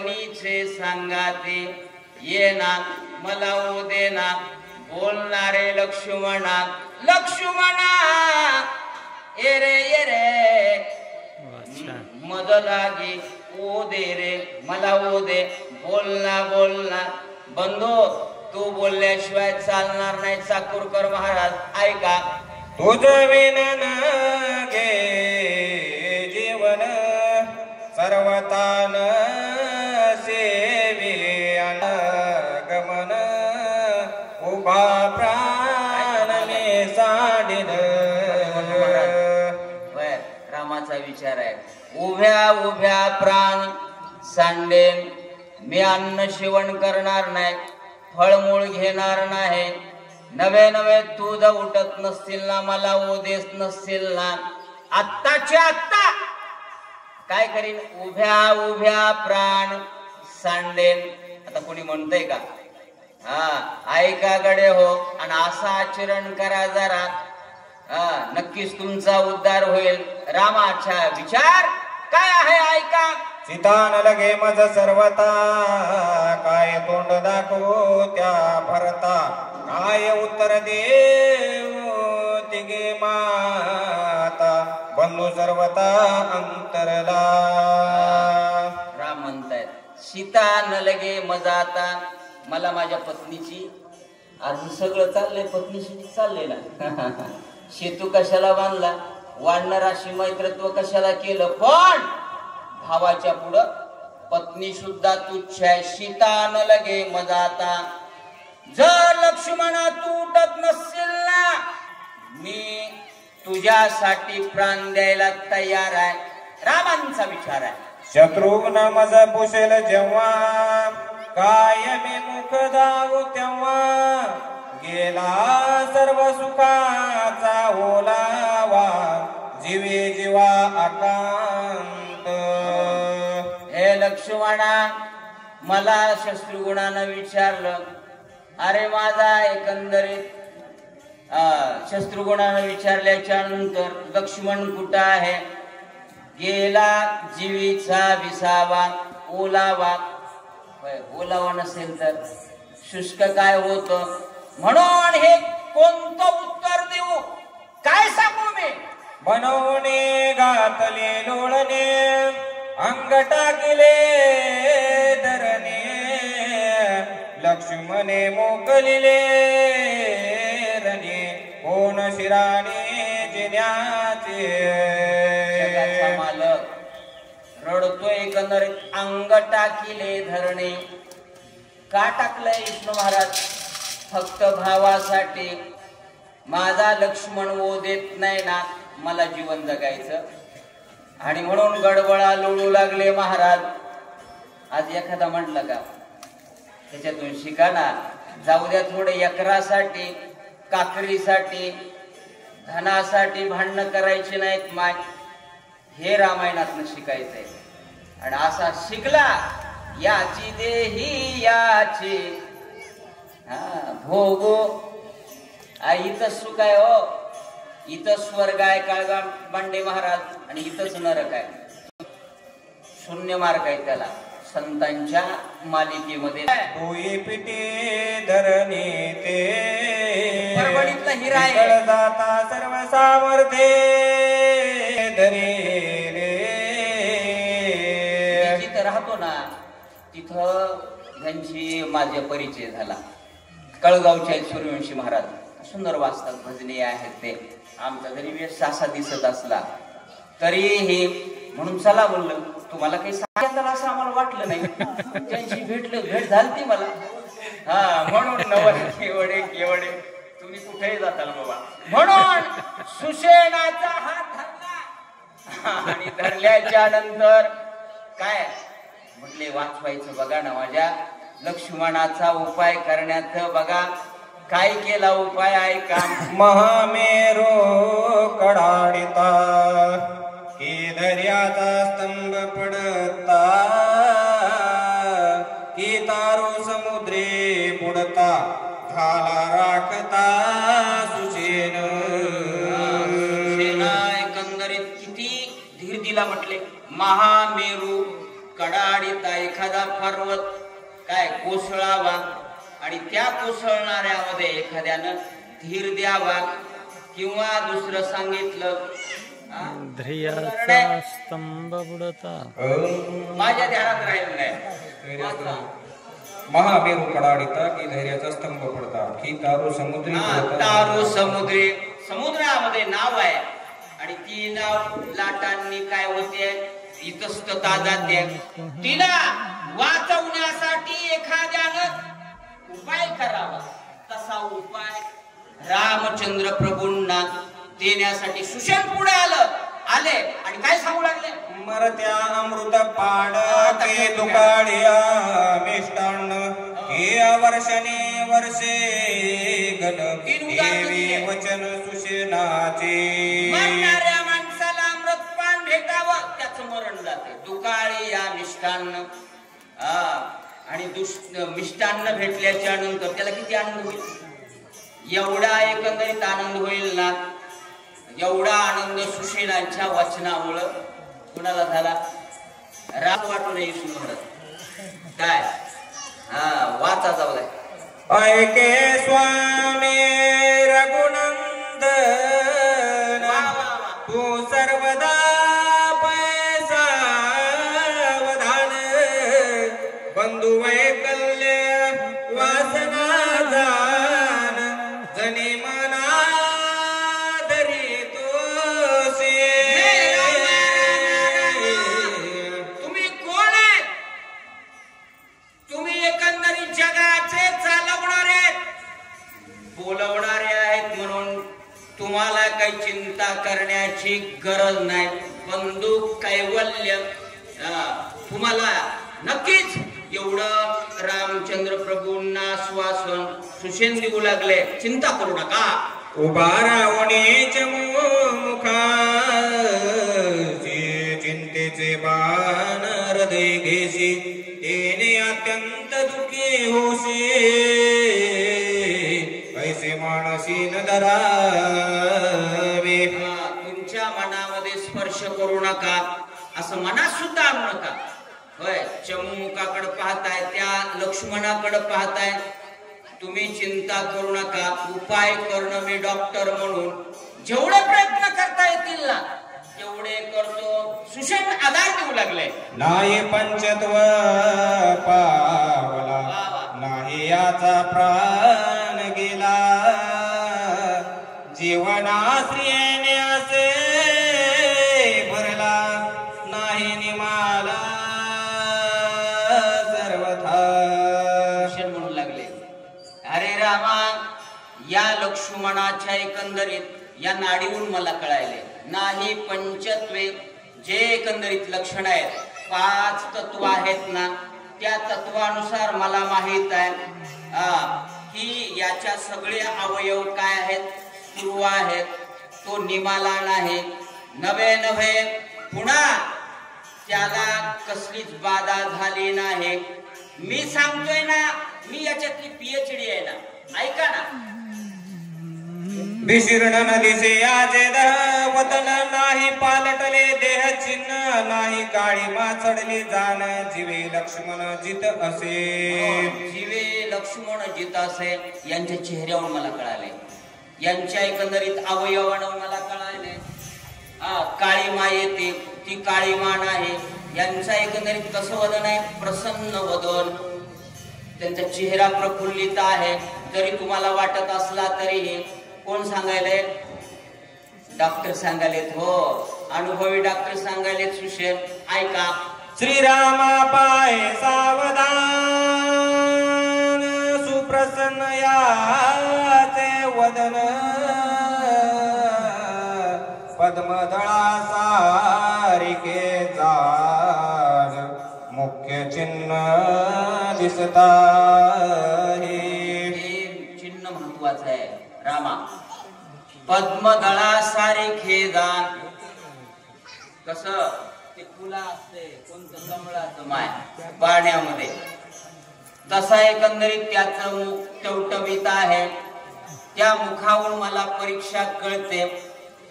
वणीचे सांगाते येना मला ओ देना बोलणारे लक्ष्मणा लक्ष्मणा ये रे मद लागे ओ दे रे मला ओ दे बोलना बोलना बंधू तू बोलल्याशिवाय चालणार नाही चाकूरकर महाराज ऐका तुझ विनन गे जीवन सर्वतान सेवे गमन उभा प्राणने साडिन रामाचा विचार आहे उभ्या उभ्या प्राण सांडेन मी अन्न शिवण करणार नाही फळमूळ घेणार नाही नवे नवे दूध उठत नसतील ना मला ओदेस नसतील ना आत्ताच्या आत्ता काय करीन उभ्या उभ्या प्राण सांडेन आता कोणी म्हणतंय का हा ऐका गडे हो आणि असा आचरण करा जरा नक्कीच तुमचा उद्धार होईल रामाचा विचार काय आहे ऐका सीता न लगे मज सर्वता काय तोंड दाखवू त्या भरता काय उत्तर देऊ तिघे माता बंधू सर्वता अंतरला राम म्हणतायत सीता न लगे मज आता मला माझ्या पत्नीची आज सगळं चाललंय पत्नीशी चाललंय ना सेतू कशाला बांधला वाढणाराशी मैत्रत्व कशाला केलं पण भावाच्या पुढं पत्नी सुद्धा तुच्छ आहे सीता न लगे मजाता जर लक्ष्मणा तू उठत नसशील ना मी तुझ्यासाठी प्राण द्यायला तयार आहे रामांचा विचार आहे शत्रुघ्न मज पुसेल जेव्हा काय मी मुख दावू तेव्हा गेला सर्व सुखाचा ओलावा जीवे जीवा आकांत हे लक्ष्मणा मला शत्रुघ्नानं विचारलं अरे माझा एकंदरीत शत्रुघ्नानं विचारल्याच्या नंतर लक्ष्मण कुठं आहे गेला जीवीचा विसावा ओलावा ओलावा नसेल तर शुष्क काय होत म्हणून हे कोणतं उत्तर देऊ काय सांगू मी बनवणे घातले लोळणे अंग टाकले धरणे लक्ष्मणे मोकलिले रणे कोण शिराणे जिन्याचे मालक रडतोय एकंदरीत अंग टाकिले धरणे का टाकलंय विष्णू महाराज फक्त भावासाठी माझा लक्ष्मण वो देत नाही ना मला जीवन जगायचं आणि म्हणून गडबडा लोळू लागले महाराज आज एखादा म्हटलं का त्याच्यातून शिका ना जाऊ द्या थोडे एकरासाठी काकरीसाठी धनासाठी भांडणं करायची नाहीत माय हे रामायणातनं शिकायचंय आणि असा शिकला याची देही याची भोगो इथं सुख आहे हो इथं स्वर्ग आहे काळगा बांडे महाराज आणि इथंच नरक आहे शून्य मार्ग आहे त्याला संतांच्या मालिकेमध्ये तोई पिटे धरणे ते परभणीतला हिरा आहे जाता सर्व सामर्थ्य धरे जिथं राहतो ना तिथं त्यांची माझा परिचय झाला कळगावचे सूर्यवंशी महाराज सुंदर वाचतात भजने आहेत ते आमचा जरी वेश सासा दिसत असला तरीही म्हणून चला बोललं तुम्हाला काही सांगितलं असं आम्हाला वाटलं नाही त्यांची भेट झाली मला म्हणून नवल केवडे केवडे तुम्ही कुठेही जाताल बाबा म्हणून सुषेणाचा हात धरला आणि धरल्याच्या नंतर काय म्हटले वाचवायचं बघा ना माझ्या लक्ष्मणाचा उपाय करण्यात बघा काय केला उपाय ऐका महामेरो कडाडिता की दर्याचा स्तंभ पडता की तारो समुद्रे बुडता झाला राखता सुसेन एकंदरीत किती धीर दिला म्हटले महामेरू कडाडीता एखादा पर्वत काय कोसळावा आणि त्या कोसळणाऱ्यामध्ये एखाद्यानं धीर द्यावा किंवा दुसरं सांगितलं धैर्याचा स्तंभ बुडता. माझ्या ध्यानात राहील नाही. महामेरू कडाडीता की धैर्याचा स्तंभ पडता की तारू समुद्री तारू समुद्री. समुद्रामध्ये नाव आहे आणि ती नाव लाटांनी काय होते इतस्तता जाते. तिला वाचवण्यासाठी एखाद्यानं उपाय करावा. तसा उपाय रामचंद्र प्रभूंना देण्यासाठी सुषेण पुढे आले आणि काय सांगू लागले. मरत्या अमृत पाड के दुकाळिया मिष्टान्न हे वर्षने वर्षे गण देवी वचन सुषेणाचे. मरणाऱ्या माणसाला अमृत पान भेटावं त्याचं मरण जाते. दुकाळी या मिष्टान्न आणि मिष्टान्न भेटल्याच्या नंतर त्याला किती आनंद होईल. एवढा एकंदरीत आनंद होईल ना. एवढा आनंद सुषेणांच्या वचनामुळं कुणाला झाला. राग वाटू नये सुनहरत काय वाचा जाऊ द्या. ऐके स्वामी रघुनंदन तू सर्वदा पैसा वधान बंधू वैकल्य वासना जान जनी मना बोलवणारे आहेत म्हणून तुम्हाला काही चिंता करण्याची गरज नाही. बंधू कैवल्य तुम्हाला नक्कीच एवढं रामचंद्र प्रभूंना श्वासन सुषेण देऊ लागले. चिंता करू नका. उभा रावणेच मुखा चिंतेचे बाण हृदय घेशी तेने अत्यंत दुःखी होशी ऐसे मानसी न धरावे. तुमच्या मनामध्ये स्पर्श करू नका असं मनात सुद्धा आणू नका. होय चमुकाकडे पाहताय त्या लक्ष्मणाकडे पाहताय. तुम्ही चिंता करू नका. उपाय करणं मी डॉक्टर म्हणून जेवढे प्रयत्न करता येतील ना तेवढे करतो. सुषेण आधार देऊ लागले. नाही पंचत्व पावला नाही याचा प्राण गेला जीवनाश्रियेने असे भरला नाही निमाला सर्वथा. म्हणू लागले अरे रामा या लक्ष्मणाच्या एकंदरीत या नाडीहून मला कळायले नाही पंचत्वे जे एकंदरीत लक्षण आहेत 5 तत्व आहेत ना त्या तत्वानुसार मला माहित आहे की याच्या सगळे अवयव काय आहेत पूर्व आहेत. तो निमाला नाही. नवे नव्हे पुन्हा त्याला कसलीच बाधा झाली नाही. मी सांगतोय ना मी याच्यातली PhD आहे ना. ऐका ना. विशीर्ण नदीचे याचे वतन नाही पालटले देह चिन्ह नाही काळी माचडली जाण जीवे लक्ष्मण जित असे. जीवे लक्ष्मण जित असे यांच्या चेहऱ्यावर मला कळाले. यांच्या एकंदरीत अवयवानं मला कळाले. काळी मा येते ती काळी मान आहे. यांचा एकंदरीत कसं वदन आहे प्रसन्न वदन. त्यांचा चेहरा प्रफुल्लित आहे. जरी तुम्हाला वाटत असला तरीही कोण सांगायले डॉक्टर सांगायलेत. हो अनुभवी डॉक्टर सांगायलेत सुषेण. ऐका. श्रीरामा पाय सावधान सुप्रसन्न याचे वदन पद्मदळा सारिके जाण मुख्य चिन्ह दिसता. चिन्ह महत्वाचं आहे रामा. पद्मदळा सारिके जाण कसं ते फुला असते कोणतं कमळाचं माय पाण्यामध्ये तसा एकंदरीत त्याचं मुख टवटवीत आहे. त्या मुखावरून मला परीक्षा कळते.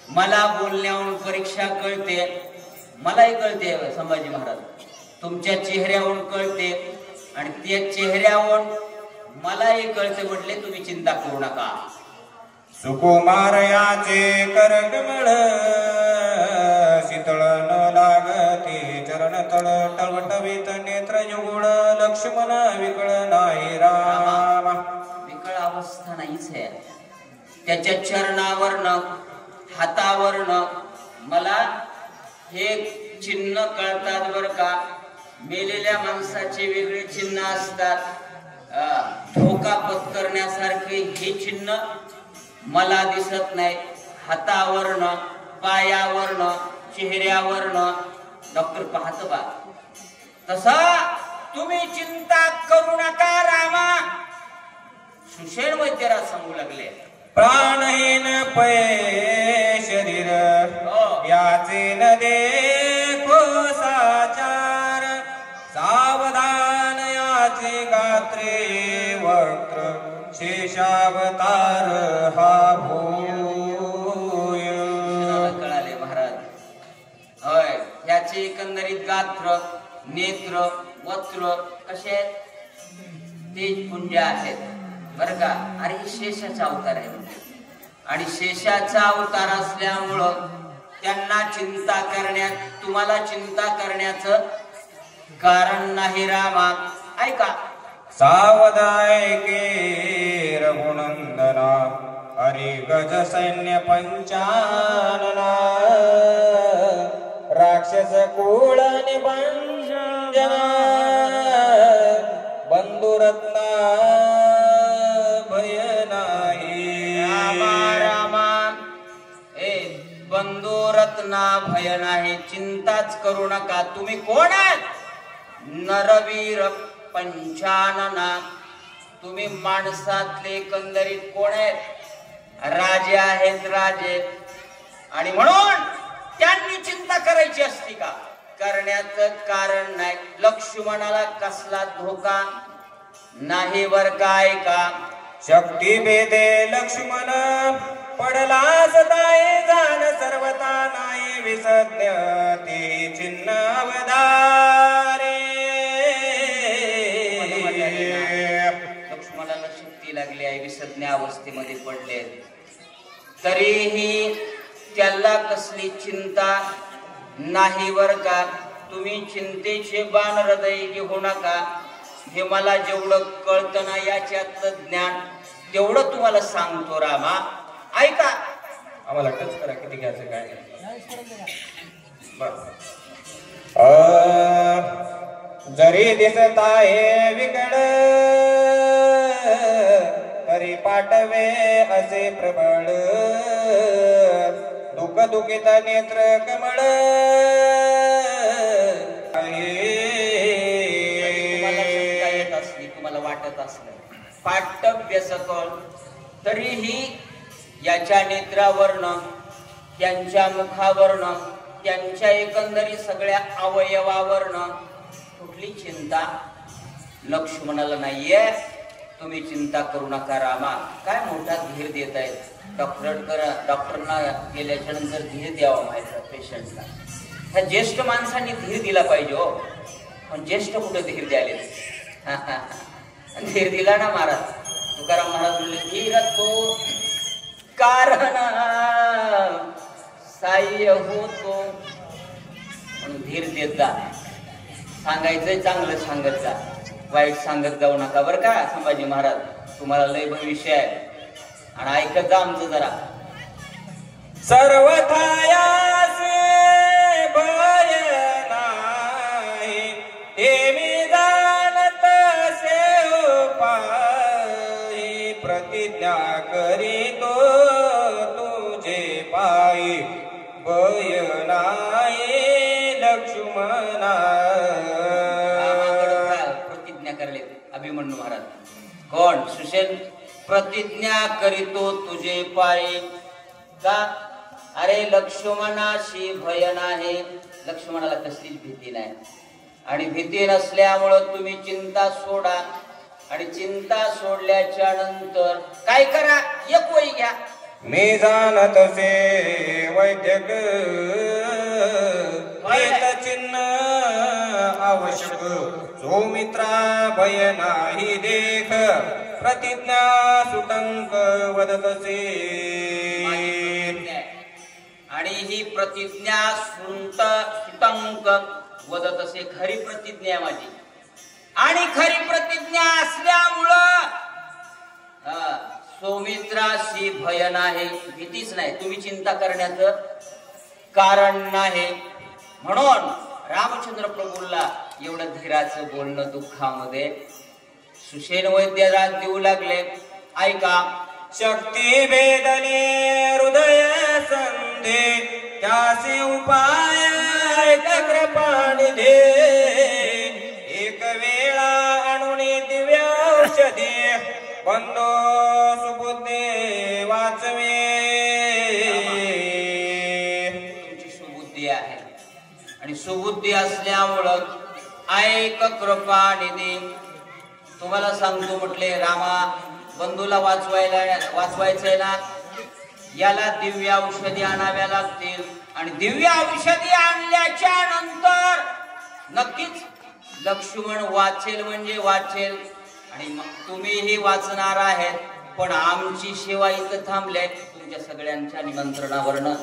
मला बोलण्यावरून परीक्षा कळते. मलाही कळते संभाजी महाराज तुमच्या चेहऱ्यावरून कळते आणि त्या चेहऱ्यावरून मलाही कळते म्हटले तुम्ही चिंता करू नका. सुकुमार याचे करकमळ शीतळ न लागते चरण तळ टळवटवीत नेत्र युगुळ लक्ष्मण विकळ नाही राम. विकळ अवस्था नाहीच आहे. त्याच्या चरणावरनं हातावरनं मला हे चिन्ह कळतात बर का. मेलेल्या माणसाचे वेगळे चिन्ह असतात. धोका पत्करण्यासारखे हे चिन्ह मला दिसत नाही. हातावरनं पायावरनं चेहऱ्यावरनं डॉक्टर पाहत बा. तसा तुम्ही चिंता करू नका रामा. सुषेण वैद्यरा सांगू लागले प्राणहीन पै शरीर याचे न देखो साचार सावधान याचे गात्रे वक्र शेषावतार हा भूय. कळाले महाराज. होय याचे एकंदरीत गात्र नेत्र वक्र कसे तेजपुंज आहेत बर का. अरे शेषाचा अवतार आहे आणि शेषाचा अवतार असल्यामुळं त्यांना चिंता करण्यात तुम्हाला चिंता करण्याचं कारण नाही रामा. ऐका सावधाय के रघुनंदना हरि गज सैन्य पंचानना राक्षस कुळ निबंजना बंधुरत्ना भय नाही. रामा बंधुरत्ना भय नाही. चिंताच करू नका. तुम्ही कोण आहात? नरवीर पंचानना. तुम्ही माणसातले एकंदरीत कोण आहेत? राजे आहेत राजे. आणि म्हणून त्यांनी चिंता करायची असती का? करण्याचं कारण नाही. लक्ष्मणाला कसला धोका नाही बर काय का. शक्ती भेदे लक्ष्मण पडला सदाय जाण सर्वता नाही विसज्ञ ते चिन्ह अवधारे. लक्ष्मणाला शक्ती लागली आहे विसज्ञ अवस्थेमध्ये पडले तरीही त्याला कसली चिंता नाही बर का. तुम्ही चिंतेचे बाण हृदय घेऊ नका. हे मला जेवढं कळतं ना याच्यातलं ज्ञान तेवढं तुम्हाला सांगतो रामा. ऐका आम्हाला टच करा किती घ्यायचं काय बर. जरी दिसत आहे विकड तरी पाठवे असे प्रबळ दुःख दुखित नेत्र कमळ. तुम्हाला वाटत असलं पाठव्य सकल तरीही याच्या नेत्रावरनं त्यांच्या मुखावरनं त्यांच्या एकंदरी सगळ्या अवयवावरनं कुठली चिंता लक्ष्मणाला नाहीये. तुम्ही चिंता करू नका रामा. काय मोठा धीर देत आहेत डॉक्टरना गेल्याच्या नंतर धीर द्यावा माहिती पेशंटला. ह्या ज्येष्ठ माणसांनी धीर दिला पाहिजे हो. पण ज्येष्ठ कुठे धीर द्याले? धीर दिला ना महाराज. तुकाराम महाराज म्हणले धीर तो कारण साह्य होतो. म्हणून धीर देत जा. सांगायचंय चांगलं सांगत जा. वाईट सांगत जाऊ नका बर का. संभाजी महाराज तुम्हाला लय भविष्य आहे आणि ऐकत जा आमचं जरा. सर्वथायास भय नाही हे मी जाणत से उपाय प्रतिज्ञा करीतो तुझे पायी भय नाही लक्ष्मणा. प्रतिज्ञा करले अभिमन्यू महाराज. कोण? सुषेण प्रतिज्ञा करीतो तुझे पायी का. अरे लक्ष्मणाशी भय नाही. लक्ष्मणाला कसलीच भीती नाही आणि भीती नसल्यामुळं तुम्ही चिंता सोडा. आणि चिंता सोडल्याच्या नंतर काय करा? एक वही घ्या. मी जाणत से वैद्यक चिन्ह आवश्यक सौमित्रा भय नाही देख प्रतिज्ञा सुटंक वदतसे आणि ही प्रतिज्ञा सुटंक वदत असे खरी प्रतिज्ञा आहे माझी आणि खरी प्रतिज्ञा असल्यामुळं सौमित्राशी भय नाही भीतीच नाही तुम्ही चिंता करण्याचं कारण नाही म्हणून रामचंद्र प्रभूला एवढं धीराचं बोलणं दुःखामध्ये सुषेण वैद्याला देऊ लागले ऐका शक्ती भेदले हृदय संधे त्याचे उपाय कृपाणी दे एक वेळा आणून दिव्य औषधी बंदो सुबुद्धे वाचवे तुमची सुबुद्धी आहे आणि सुबुद्धी असल्यामुळं ऐक कृपानिधी तुम्हाला सांगतो म्हटले रामा बंधूला वाचवायचंय ना याला दिव्य औषधी आणाव्या लागतील आणि दिव्य औषधी आणल्याच्या नंतर नक्कीच लक्ष्मण वाचेल म्हणजे वाचेल आणि तुम्हीही वाचणार आहेत पण आमची सेवा इथं थांबल्या तुमच्या सगळ्यांच्या निमंत्रणावरनं